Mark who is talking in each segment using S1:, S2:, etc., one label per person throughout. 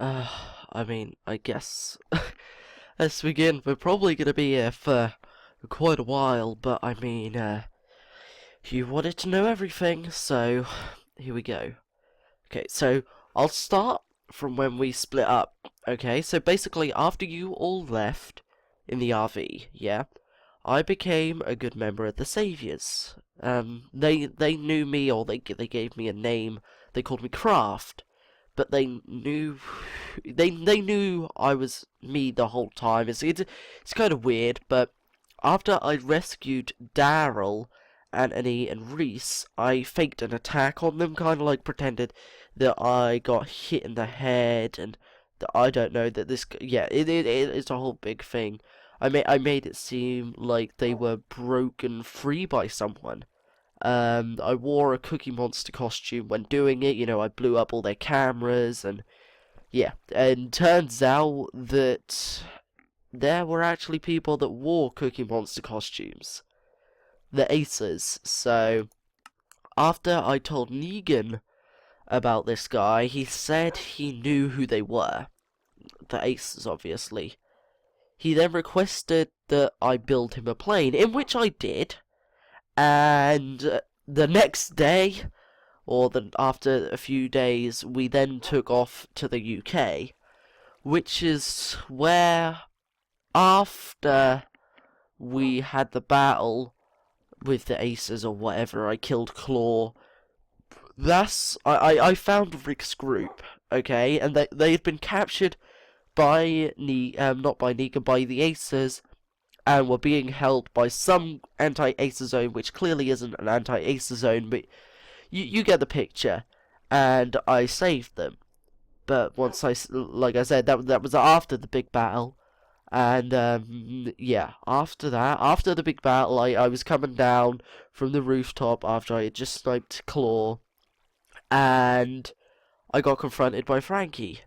S1: I mean, I guess let's begin. We're probably gonna be here for quite a while, but I mean, you wanted to know everything, so here we go. Okay, so I'll start from when we split up. Okay, so basically, after you all left in the RV, yeah, I became a good member of the Saviors. They knew me, or they gave me a name. They called me Craft, but they knew I was me the whole time. It's kind of weird, but after I rescued Daryl, Anthony, and Reese, I faked an attack on them, kind of like pretended that I got hit in the head, and that I don't know that this. Yeah, it's a whole big thing. I made it seem like they were broken free by someone. I wore a Cookie Monster costume when doing it. You know, I blew up all their cameras, and yeah, and turns out that there were actually people that wore Cookie Monster costumes, the Aces. So after I told Negan about this guy, he said he knew who they were, the Aces, obviously. He then requested that I build him a plane, in which I did, and the next day, after a few days, we then took off to the UK, which is where, after we had the battle with the Aces or whatever, I killed Claw. I found Rick's group, okay, and they had been captured by not by Negan, by the Aces, and were being held by some anti-Acer zone, which clearly isn't an anti-Acer zone, but you get the picture. And I saved them. But like I said, that was after the big battle. And, yeah, after that, after the big battle, I was coming down from the rooftop after I had just sniped Claw, and I got confronted by Frankie.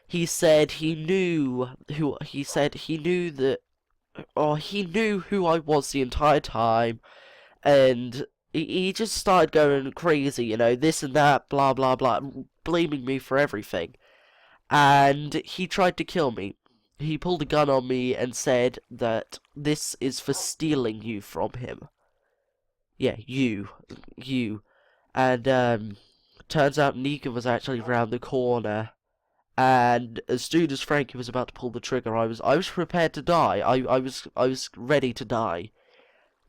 S1: He said he knew that, or he knew who I was the entire time, and he just started going crazy, you know, this and that, blah blah blah, blaming me for everything. And he tried to kill me. He pulled a gun on me and said that this is for stealing you from him. Yeah, you. And, turns out Negan was actually round the corner. And as soon as Frankie was about to pull the trigger, I was prepared to die. I was ready to die.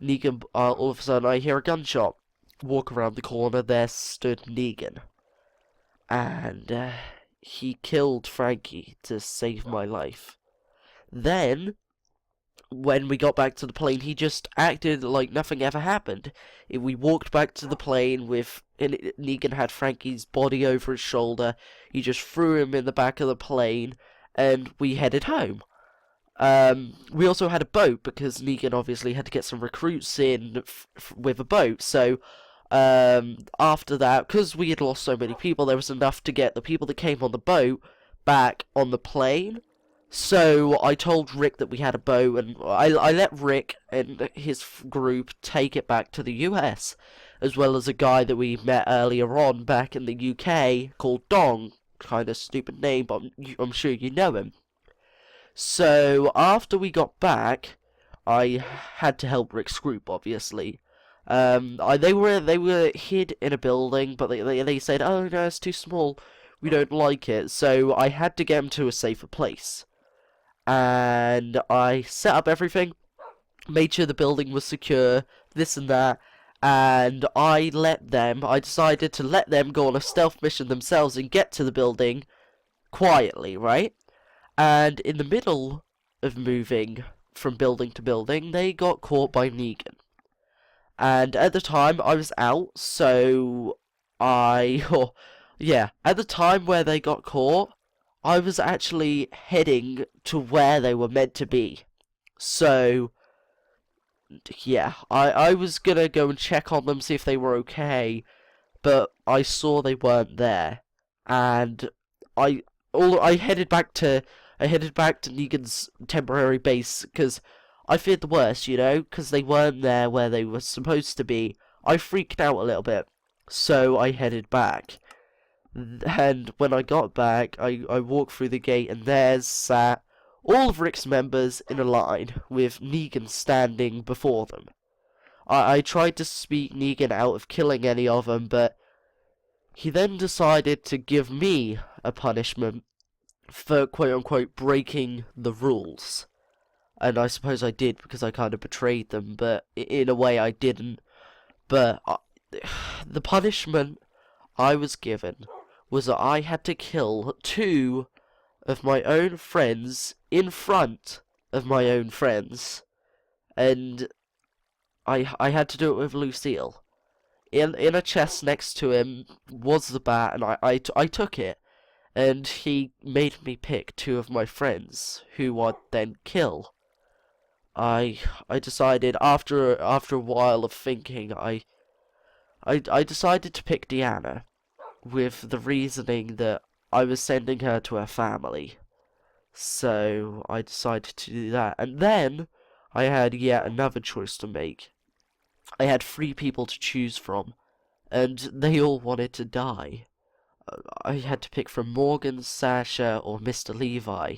S1: Negan, all of a sudden, I hear a gunshot. Walk around the corner, there stood Negan. And, he killed Frankie to save my life. Then, when we got back to the plane, he just acted like nothing ever happened. We walked back to the plane and Negan had Frankie's body over his shoulder. He just threw him in the back of the plane, and we headed home. We also had a boat, because Negan obviously had to get some recruits in with a boat, so, after that, because we had lost so many people, there was enough to get the people that came on the boat back on the plane. So I told Rick that we had a boat, and I let Rick and his group take it back to the US, as well as a guy that we met earlier on back in the UK called Dong. Kind of stupid name, but I'm sure you know him. So after we got back, I had to help Rick's group, obviously. They were hid in a building, but they said, "Oh no, it's too small. We don't like it." So I had to get them to a safer place. And I set up everything, made sure the building was secure, this and that, and I decided to let them go on a stealth mission themselves and get to the building quietly, right? And in the middle of moving from building to building, they got caught by Negan. And at the time, I was out, so oh, yeah, at the time where they got caught, I was actually heading to where they were meant to be. So, yeah, I was gonna go and check on them, see if they were okay, but I saw they weren't there. And I headed back to Negan's temporary base, because I feared the worst, you know, because they weren't there where they were supposed to be. I freaked out a little bit, so I headed back. And when I got back, I walked through the gate, and there sat all of Rick's members in a line, with Negan standing before them. I tried to speak Negan out of killing any of them, but he then decided to give me a punishment for quote-unquote breaking the rules. And I suppose I did, because I kind of betrayed them, but in a way I didn't. But the punishment I was given was that I had to kill 2 of my own friends in front of my own friends. And I had to do it with Lucille. In a chest next to him was the bat, and I took it. And he made me pick 2 of my friends, who I'd then kill. I decided after a while of thinking, I decided to pick Deanna, with the reasoning that I was sending her to her family. So I decided to do that, and then I had yet another choice to make. I had 3 people to choose from, and they all wanted to die. I had to pick from Morgan, Sasha, or Mr. Levi.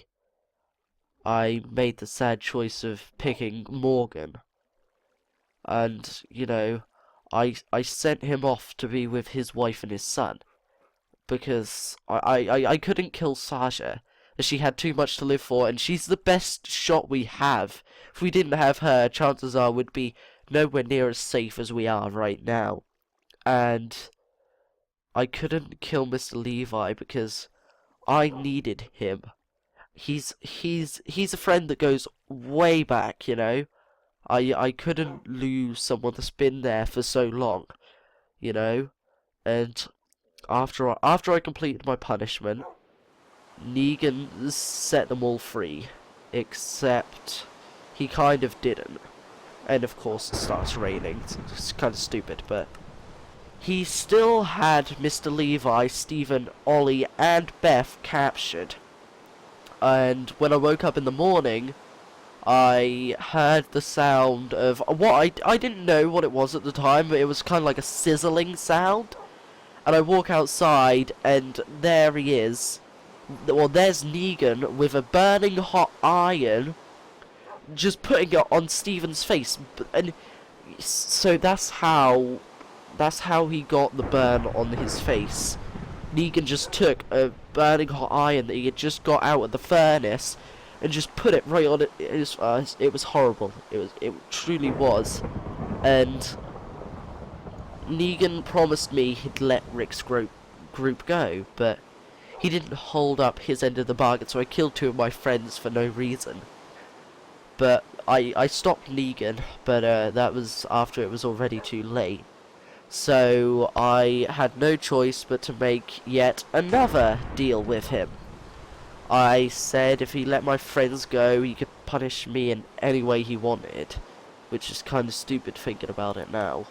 S1: I made the sad choice of picking Morgan. And, you know, I sent him off to be with his wife and his son. Because I couldn't kill Sasha, as she had too much to live for, and she's the best shot we have. If we didn't have her, chances are we'd be nowhere near as safe as we are right now. And I couldn't kill Mr. Levi because I needed him. He's a friend that goes way back, you know. I couldn't lose someone that's been there for so long, you know. And after I completed my punishment, Negan set them all free, except he kind of didn't. And of course it starts raining. It's kind of stupid, but he still had Mr. Levi, Stephen, Ollie, and Beth captured. And when I woke up in the morning, I heard the sound of what I didn't know what it was at the time, but it was kind of like a sizzling sound. And I walk outside, and there he is. Well, there's Negan with a burning hot iron, just putting it on Stephen's face. And so that's how he got the burn on his face. Negan just took a burning hot iron that he had just got out of the furnace and just put it right on it. It was horrible. It truly was. And Negan promised me he'd let Rick's group go, but he didn't hold up his end of the bargain, so I killed 2 of my friends for no reason. But I stopped Negan, but that was after it was already too late. So I had no choice but to make yet another deal with him. I said if he let my friends go, he could punish me in any way he wanted, which is kind of stupid thinking about it now.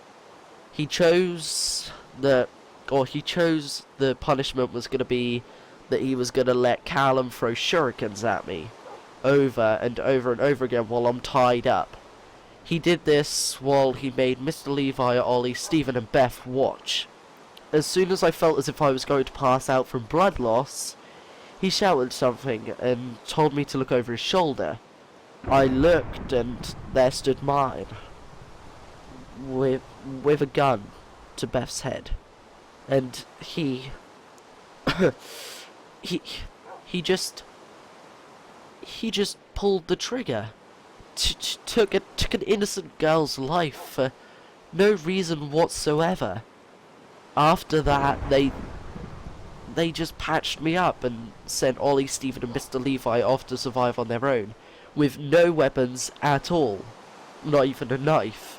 S1: He chose the punishment was going to be that he was going to let Callum throw shurikens at me over and over and over again while I'm tied up. He did this while he made Mr. Levi, Ollie, Stephen, and Beth watch. As soon as I felt as if I was going to pass out from blood loss, he shouted something and told me to look over his shoulder. I looked, and there stood mine, with a gun to Beth's head. And he just pulled the trigger. Took an innocent girl's life for no reason whatsoever. After that, they just patched me up and sent Ollie, Stephen, and Mr. Levi off to survive on their own, with no weapons at all, not even a knife.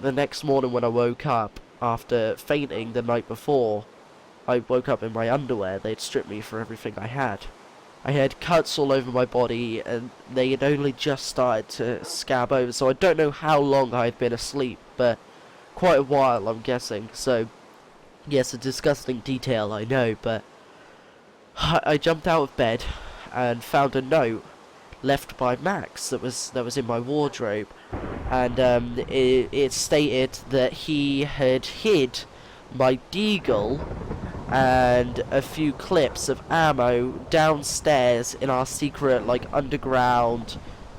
S1: The next morning when I woke up, after fainting the night before, I woke up in my underwear. They'd stripped me for everything I had. I had cuts all over my body, and they had only just started to scab over, so I don't know how long I had been asleep, but quite a while, I'm guessing. So, yes, a disgusting detail, I know, but I jumped out of bed and found a note left by Max that was in my wardrobe, and it stated that he had hid my deagle and a few clips of ammo downstairs in our secret, like, underground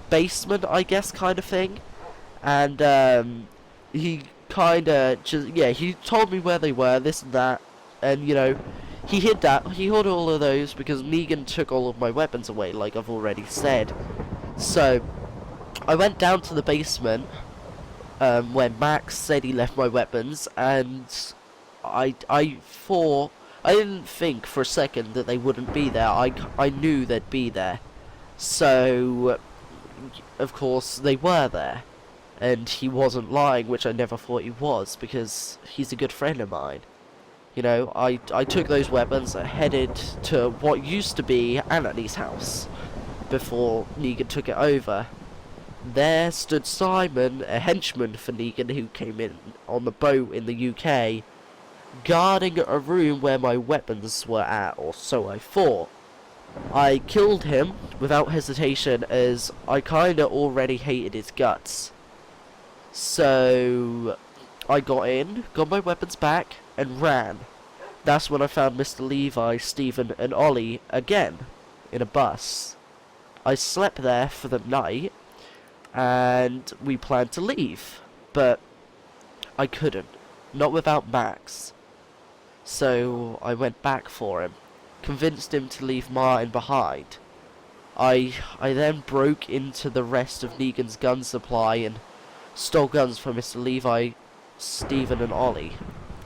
S1: basement, I guess, kind of thing. And he kind of just, yeah, he told me where they were, this and that, and, you know, he hid all of those because Negan took all of my weapons away, like I've already said. So I went down to the basement when Max said he left my weapons, and I didn't think for a second that they wouldn't be there. I knew they'd be there. So, of course, they were there. And he wasn't lying, which I never thought he was, because he's a good friend of mine. You know, I took those weapons, headed to what used to be Anthony's house, before Negan took it over. There stood Simon, a henchman for Negan who came in on the boat in the UK, guarding a room where my weapons were at, or so I thought. I killed him without hesitation, as I kinda already hated his guts. So I got in, got my weapons back, and ran. That's when I found Mr. Levi, Stephen, and Ollie again in a bus. I slept there for the night, and we planned to leave, but I couldn't. Not without Max. So I went back for him, convinced him to leave Martin behind. I then broke into the rest of Negan's gun supply and stole guns from Mr. Levi, Stephen, and Ollie.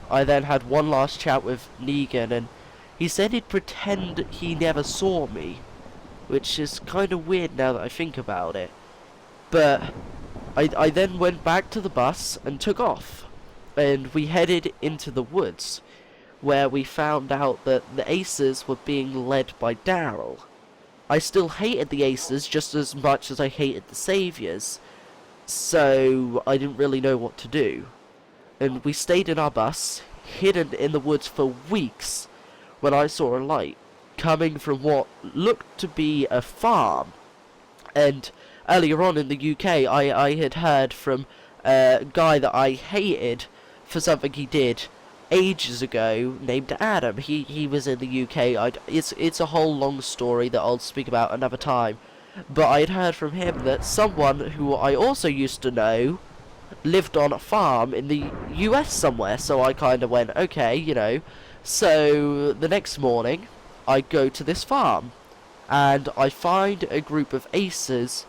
S1: I then had one last chat with Negan, and he said he'd pretend he never saw me, which is kind of weird now that I think about it. But I then went back to the bus and took off, and we headed into the woods, where we found out that the Aces were being led by Daryl. I still hated the Aces just as much as I hated the Saviors, so I didn't really know what to do. And we stayed in our bus, hidden in the woods for weeks, when I saw a light coming from what looked to be a farm. And earlier on in the UK, I had heard from a guy that I hated for something he did ages ago, named Adam. He was in the UK. It's a whole long story that I'll speak about another time. But I had heard from him that someone who I also used to know lived on a farm in the US somewhere. So I kind of went, okay, you know. So the next morning, I go to this farm, and I find a group of Aces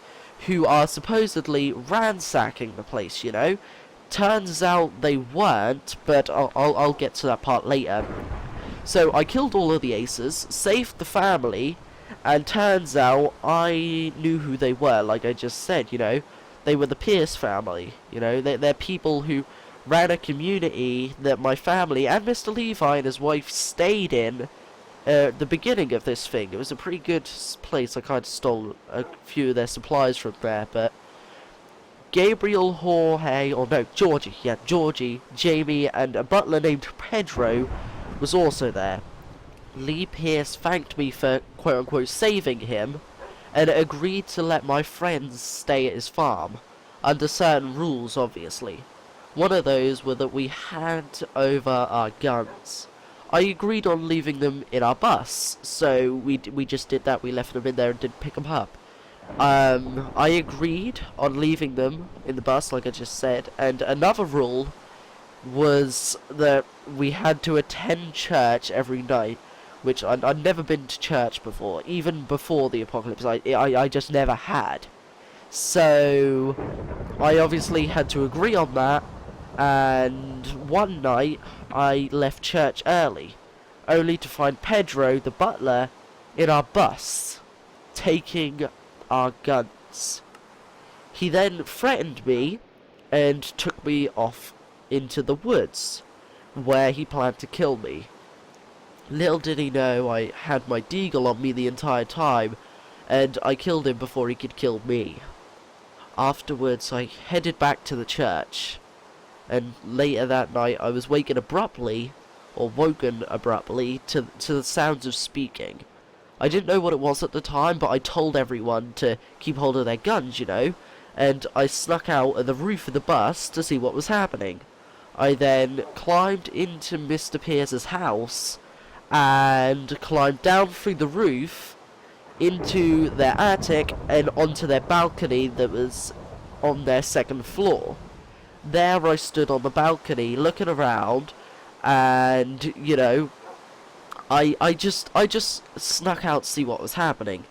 S1: who are supposedly ransacking the place, you know. Turns out they weren't, but I'll get to that part later. So I killed all of the Aces, saved the family, and turns out I knew who they were, like I just said, you know. They were the Pierce family, you know. They're people who ran a community that my family and Mr. Levi and his wife stayed in at the beginning of this thing. It was a pretty good place. I kind of stole a few of their supplies from there, but Gabriel, Georgie, Jamie, and a butler named Pedro was also there. Lee Pierce thanked me for quote-unquote saving him, and agreed to let my friends stay at his farm, under certain rules, obviously. One of those were that we hand over our guns. I agreed on leaving them in our bus, so we just did that. We left them in there and didn't pick them up. I agreed on leaving them in the bus, like I just said, and another rule was that we had to attend church every night, which I'd never been to church before, even before the apocalypse. I just never had. So I obviously had to agree on that, and one night I left church early, only to find Pedro, the butler, in our bus, taking our guns. He then threatened me and took me off into the woods, where he planned to kill me. Little did he know I had my deagle on me the entire time, and I killed him before he could kill me. Afterwards, I headed back to the church, and later that night I was woken abruptly to the sounds of speaking. I didn't know what it was at the time, but I told everyone to keep hold of their guns, you know, and I snuck out of the roof of the bus to see what was happening. I then climbed into Mr. Pierce's house, and climbed down through the roof into their attic and onto their balcony that was on their second floor. There I stood on the balcony looking around, and I just snuck out to see what was happening.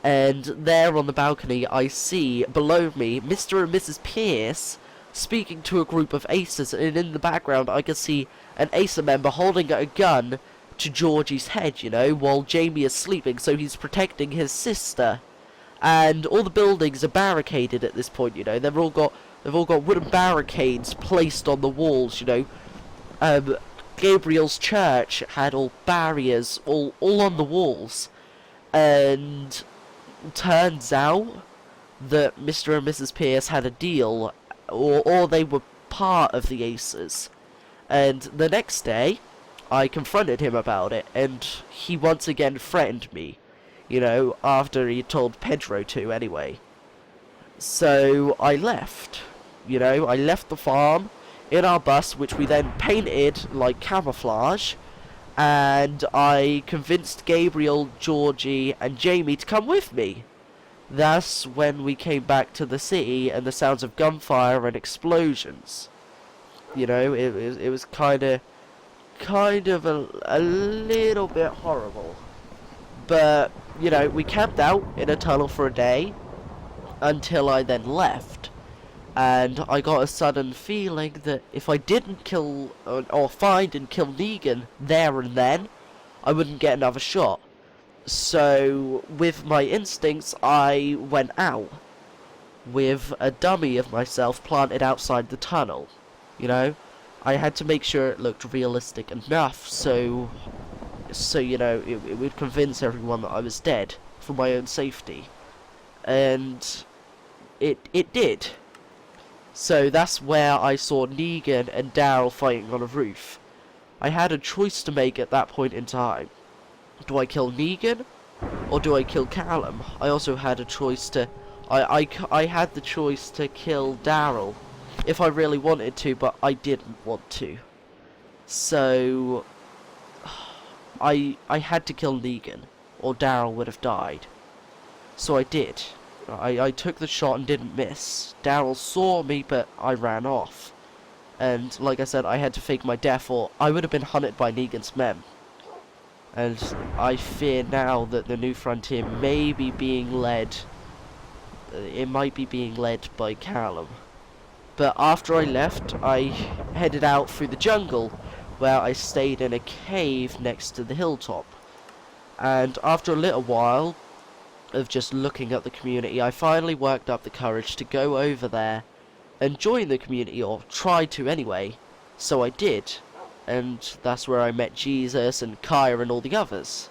S1: And there on the balcony I see below me Mr. and Mrs. Pierce speaking to a group of aces, and in the background I can see an ACER member holding a gun to Georgie's head, while Jamie is sleeping, so he's protecting his sister. And all the buildings are barricaded at this point, they've all got wooden barricades placed on the walls, Gabriel's church had all barriers all on the walls. And turns out that Mr. and Mrs. Pierce had a deal, or they were part of the Aces. And the next day, I confronted him about it, and he once again threatened me, after he told Pedro to anyway. So I left, I left the farm in our bus, which we then painted like camouflage, and I convinced Gabriel, Georgie, and Jamie to come with me. That's when we came back to the city and the sounds of gunfire and explosions. It was kind of a little bit horrible. But, we camped out in a tunnel for a day until I then left. And I got a sudden feeling that if I didn't kill or find and kill Negan there and then, I wouldn't get another shot. So, with my instincts, I went out with a dummy of myself planted outside the tunnel. I had to make sure it looked realistic enough, so it would convince everyone that I was dead for my own safety. And it did. So that's where I saw Negan and Daryl fighting on a roof. I had a choice to make at that point in time. Do I kill Negan, or do I kill Callum? I also had a choice to... I had the choice to kill Daryl, if I really wanted to, but I didn't want to. So... I had to kill Negan, or Daryl would have died. So I did. I took the shot and didn't miss. Daryl saw me, but I ran off. And, like I said, I had to fake my death, or I would have been hunted by Negan's men. And I fear now that the New Frontier may be being led... It might be being led by Callum. But after I left, I headed out through the jungle, where I stayed in a cave next to the hilltop. And after a little while of just looking at the community, I finally worked up the courage to go over there and join the community, or try to anyway. So I did. And that's where I met Jesus and Kaya and all the others.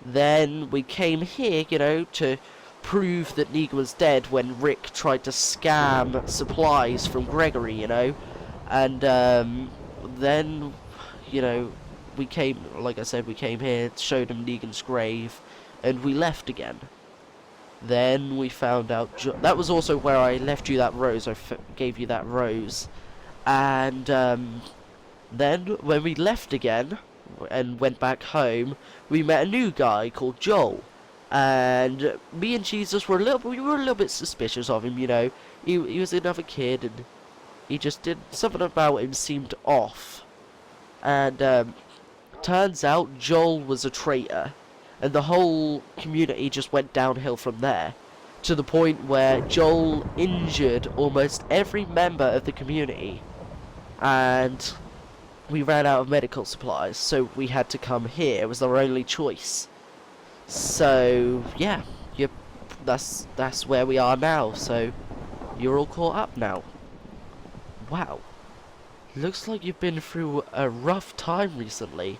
S1: Then we came here, to prove that Negan was dead when Rick tried to scam supplies from Gregory, And then, we came, like I said, we came here, showed him Negan's grave, and we left again. Then we found out... that was also where I left you that rose. I gave you that rose. And then when we left again and went back home, we met a new guy called Joel. And me and Jesus were a little bit suspicious of him, He was another kid, and he just did... something about him seemed off. And turns out Joel was a traitor. And the whole community just went downhill from there, to the point where Joel injured almost every member of the community, and we ran out of medical supplies, so we had to come here. It was our only choice. So yeah, that's where we are now. So you're all caught up now. Wow, looks like you've been through a rough time recently.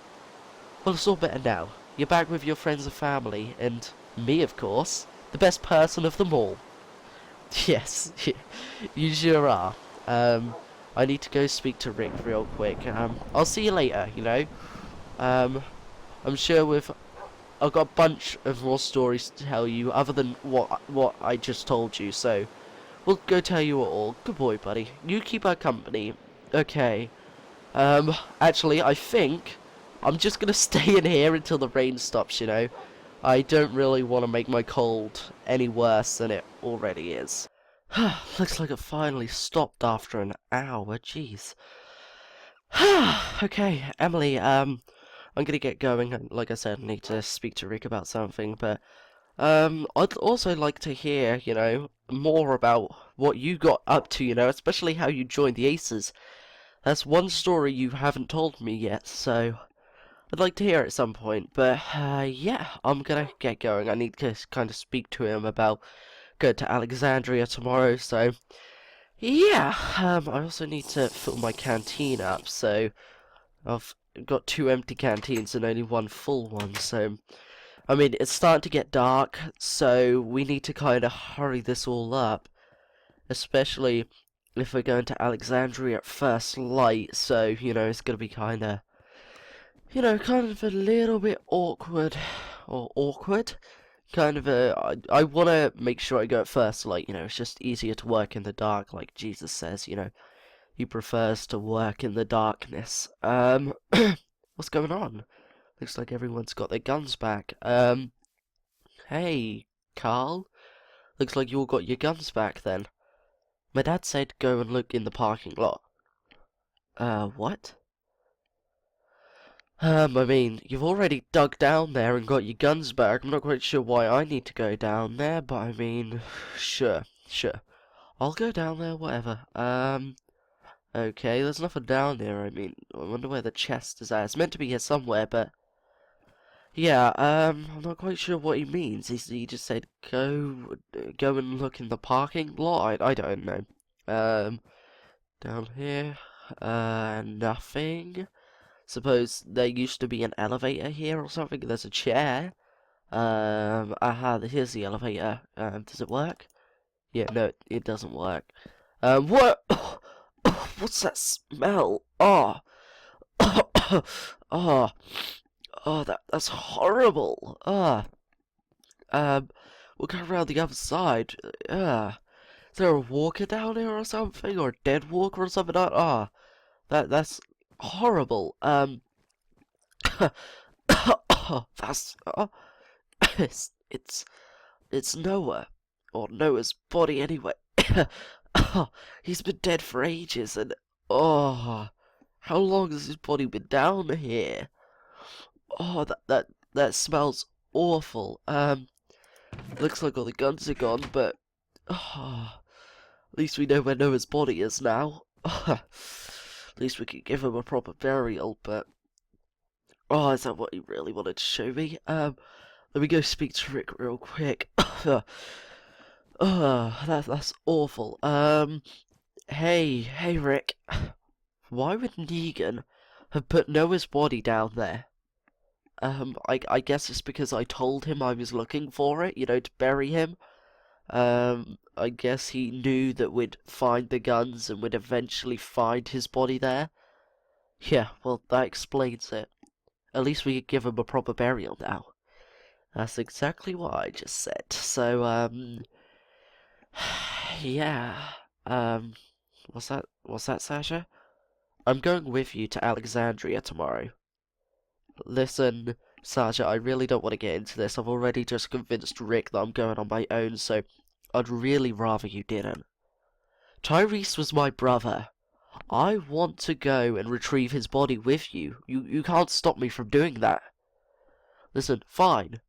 S1: Well, it's all better now. You're back with your friends and family, and me, of course, the best person of them all. Yes, you sure are. I need to go speak to Rick real quick. I'll see you later, I'm sure I've got a bunch of more stories to tell you, other than what I just told you, so we'll go tell you all. Good boy, buddy. You keep our company. Okay. Actually, I think I'm just gonna stay in here until the rain stops, you know. I don't really want to make my cold any worse than it already is. Looks like it finally stopped after an hour, jeez. Okay, Emily, I'm gonna get going, and like I said, I need to speak to Rick about something, but, I'd also like to hear, you know, more about what you got up to, you know, especially how you joined the Aces. That's one story you haven't told me yet, so I'd like to hear it at some point, but, yeah, I'm gonna get going. I need to kind of speak to him about going to Alexandria tomorrow, so, yeah, I also need to fill my canteen up, so I've got 2 empty canteens and only 1 full one, so, I mean, it's starting to get dark, so we need to kind of hurry this all up, especially if we're going to Alexandria at first light, so, you know, it's gonna be kind of a little bit awkward, or awkward. I want to make sure I go at first light, you know, it's just easier to work in the dark, like Jesus says, you know, he prefers to work in the darkness. What's going on? Looks like everyone's got their guns back. Hey, Carl? Looks like you all got your guns back then. My dad said go and look in the parking lot. What? I mean, you've already dug down there and got your guns back. I'm not quite sure why I need to go down there, but I mean, sure. I'll go down there, whatever. Okay, there's nothing down there. I mean, I wonder where the chest is at. It's meant to be here somewhere, but yeah, I'm not quite sure what he means. He just said go and look in the parking lot. I don't know. Down here, nothing. Suppose there used to be an elevator here or something. There's a chair. Aha, here's the elevator. Does it work? Yeah, no, it doesn't work. What? What's that smell? Oh, oh, that's horrible. We'll go around the other side. Is there a walker down here or something, or a dead walker or something? That's horrible. That's it's it's Noah, or Noah's body anyway. He's been dead for ages, and how long has his body been down here? That smells awful. Looks like all the guns are gone, but at least we know where Noah's body is now. At least we can give him a proper burial, but is that what he really wanted to show me? Let me go speak to Rick real quick. That's awful. Hey, Rick. Why would Negan have put Noah's body down there? I guess it's because I told him I was looking for it, you know, to bury him. I guess he knew that we'd find the guns and we'd eventually find his body there. Yeah, well, that explains it. At least we could give him a proper burial now. That's exactly what I just said. So, yeah. What's that, Sasha? I'm going with you to Alexandria tomorrow. Listen, Sasha, I really don't want to get into this. I've already just convinced Rick that I'm going on my own, so I'd really rather you didn't. Tyrese was my brother. I want to go and retrieve his body with you. You can't stop me from doing that. Listen, fine.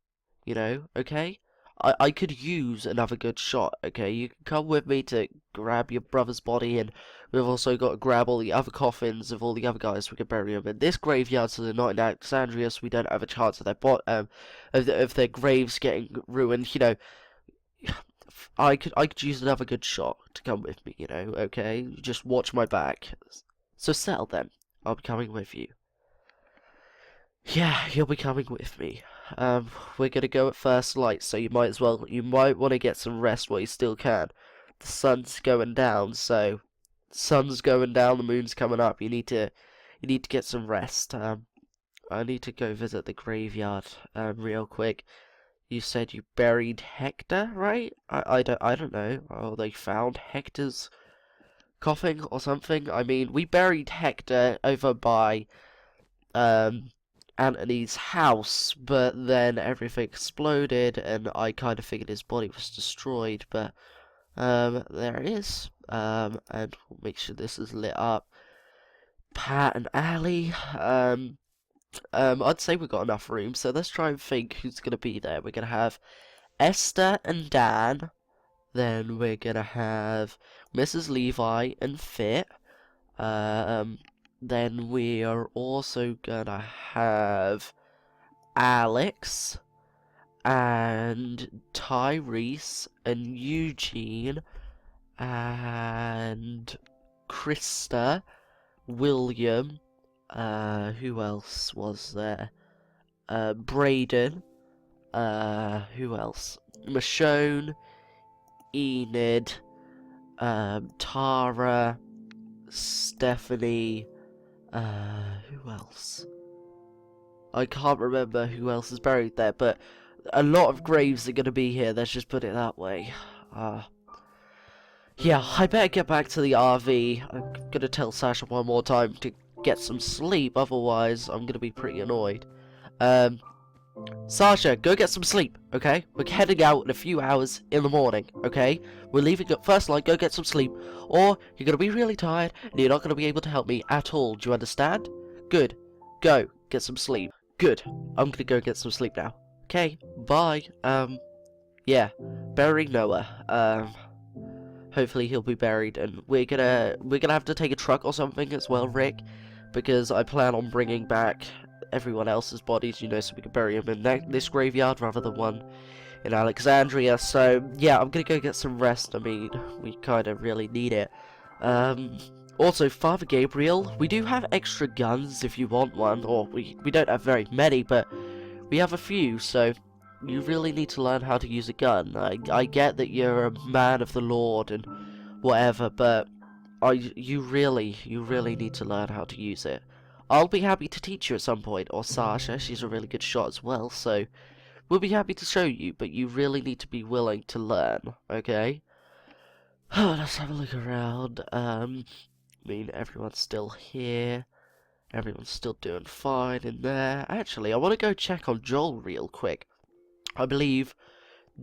S1: You know, okay? I could use another good shot, okay? You can come with me to grab your brother's body, and we've also got to grab all the other coffins of all the other guys we can bury them in this graveyard so they're not in Alexandria, so we don't have a chance of of their graves getting ruined, you know. I could use another good shot to come with me, you know, okay? Just watch my back. So settle then. I'll be coming with you. Yeah, you'll be coming with me. We're gonna go at first light, so you might want to get some rest while you still can. The sun's going down, so sun's going down, the moon's coming up. You need to get some rest. I need to go visit the graveyard, real quick. You said you buried Hector, right? I don't know. Oh, they found Hector's coffin or something. I mean, we buried Hector over by Anthony's house, but then everything exploded, and I kind of figured his body was destroyed, but, there it is, and we'll make sure this is lit up. Pat and Ali, I'd say we've got enough room, so let's try and think who's gonna be there. We're gonna have Esther and Dan, then we're gonna have Mrs. Levi and Fit, then we are also gonna have Alex and Tyrese and Eugene and Krista, William, who else was there? Braden, who else? Michonne, Enid, Tara, Stephanie, who else? I can't remember who else is buried there, but a lot of graves are gonna be here, let's just put it that way. Yeah, I better get back to the RV. I'm gonna tell Sasha one more time to get some sleep, otherwise I'm gonna be pretty annoyed. Sasha, go get some sleep, okay? We're heading out in a few hours in the morning, okay? We're leaving at first light, go get some sleep, or you're gonna be really tired, and you're not gonna be able to help me at all, do you understand? Good. Go, get some sleep. Good. I'm gonna go get some sleep now. Okay, bye. Yeah, burying Noah. Hopefully he'll be buried, and we're gonna have to take a truck or something as well, Rick, because I plan on bringing back everyone else's bodies, you know, so we can bury them in this graveyard rather than one in Alexandria. So yeah, I'm gonna go get some rest. I mean, we kind of really need it. Also, Father Gabriel, we do have extra guns if you want one, or we don't have very many, but we have a few, so you really need to learn how to use a gun. I get that you're a man of the Lord and whatever, but you really need to learn how to use it. I'll be happy to teach you at some point, or Sasha, she's a really good shot as well, so we'll be happy to show you, but you really need to be willing to learn, okay? Let's have a look around. I mean, everyone's still here. Everyone's still doing fine in there. Actually, I want to go check on Joel real quick. I believe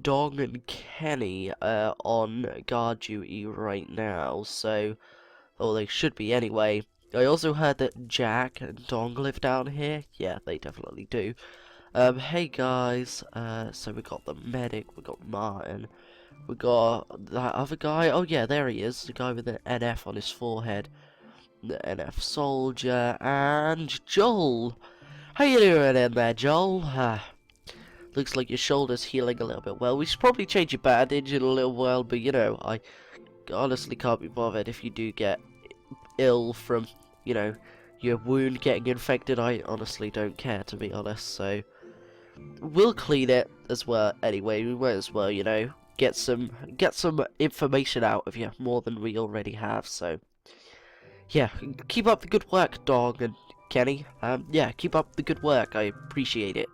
S1: Dong and Kenny are on guard duty right now, so... or they should be anyway. I also heard that Jack and Dong live down here. Yeah, they definitely do. Hey guys, so we got the medic, we got Martin, we got that other guy. Oh yeah, there he is, the guy with the NF on his forehead. The NF soldier, and Joel! How you doing in there, Joel? Looks like your shoulder's healing a little bit well. We should probably change your bandage in a little while, but you know, I honestly can't be bothered if you do get ill from, you know, your wound getting infected. I honestly don't care, to be honest, so we'll clean it as well anyway. We might as well, you know, get some information out of you more than we already have, so yeah, keep up the good work, Dog and Kenny. Yeah, keep up the good work, I appreciate it.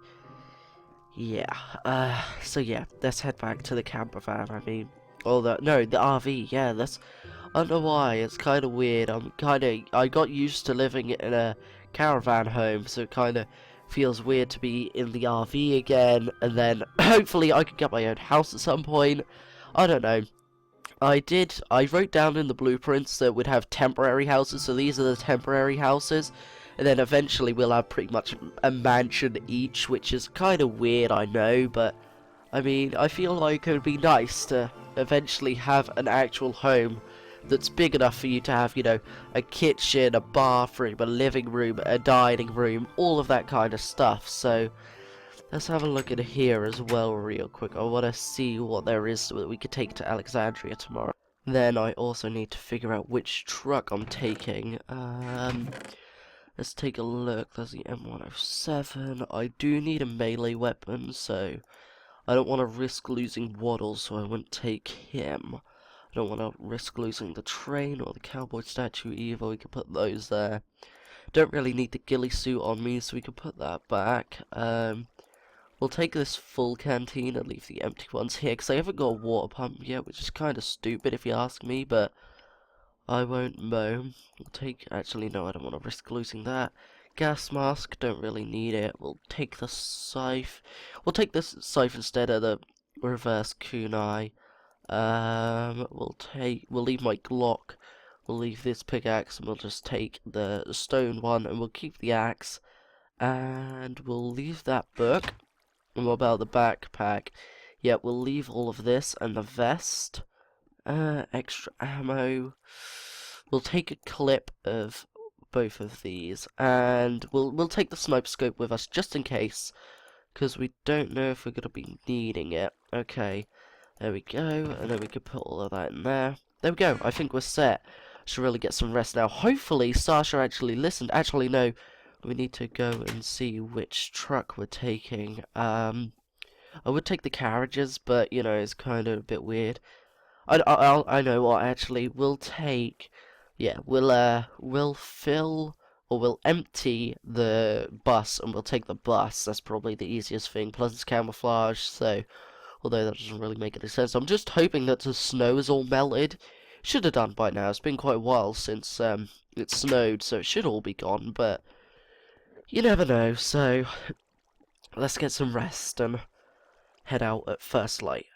S1: Yeah, so yeah, let's head back to the camper van, I mean, or the RV, yeah, I don't know why, it's kind of weird. I got used to living in a caravan home, so it kind of feels weird to be in the RV again, and then hopefully I could get my own house at some point. I don't know. I wrote down in the blueprints that we'd have temporary houses, so these are the temporary houses, and then eventually we'll have pretty much a mansion each, which is kind of weird, I know, but I mean, I feel like it would be nice to eventually have an actual home that's big enough for you to have, you know, a kitchen, a bathroom, a living room, a dining room, all of that kind of stuff. So let's have a look at here as well real quick. I want to see what there is so that we could take to Alexandria tomorrow. Then I also need to figure out which truck I'm taking. Let's take a look. There's the M107. I do need a melee weapon, so I don't want to risk losing Waddle, so I wouldn't take him. I don't want to risk losing the train or the cowboy statue either. We can put those there. Don't really need the ghillie suit on me, so we can put that back. We'll take this full canteen and leave the empty ones here, because I haven't got a water pump yet, which is kind of stupid if you ask me, but I won't moan. We'll take... actually, no, I don't want to risk losing that. gas mask, don't really need it. We'll take the scythe. We'll take this scythe instead of the reverse kunai. We'll leave my Glock. We'll leave this pickaxe, and we'll just take the stone one, and we'll keep the axe. And we'll leave that book. And what about the backpack? Yeah, we'll leave all of this and the vest. Extra ammo. We'll take a clip of both of these, and we'll take the sniper scope with us just in case, because we don't know if we're gonna be needing it. Okay, there we go, and then we can put all of that in there. There we go. I think we're set. Should really get some rest now. Hopefully, Sasha actually listened. Actually, no. We need to go and see which truck we're taking. I would take the carriages, but you know it's kind of a bit weird. I know what, actually, we'll take, yeah, we'll fill, or we'll empty the bus, and we'll take the bus. That's probably the easiest thing, plus it's camouflage, so, although that doesn't really make any sense. I'm just hoping that the snow is all melted. Should have done by now. It's been quite a while since, it snowed, so it should all be gone, but you never know, so let's get some rest and head out at first light.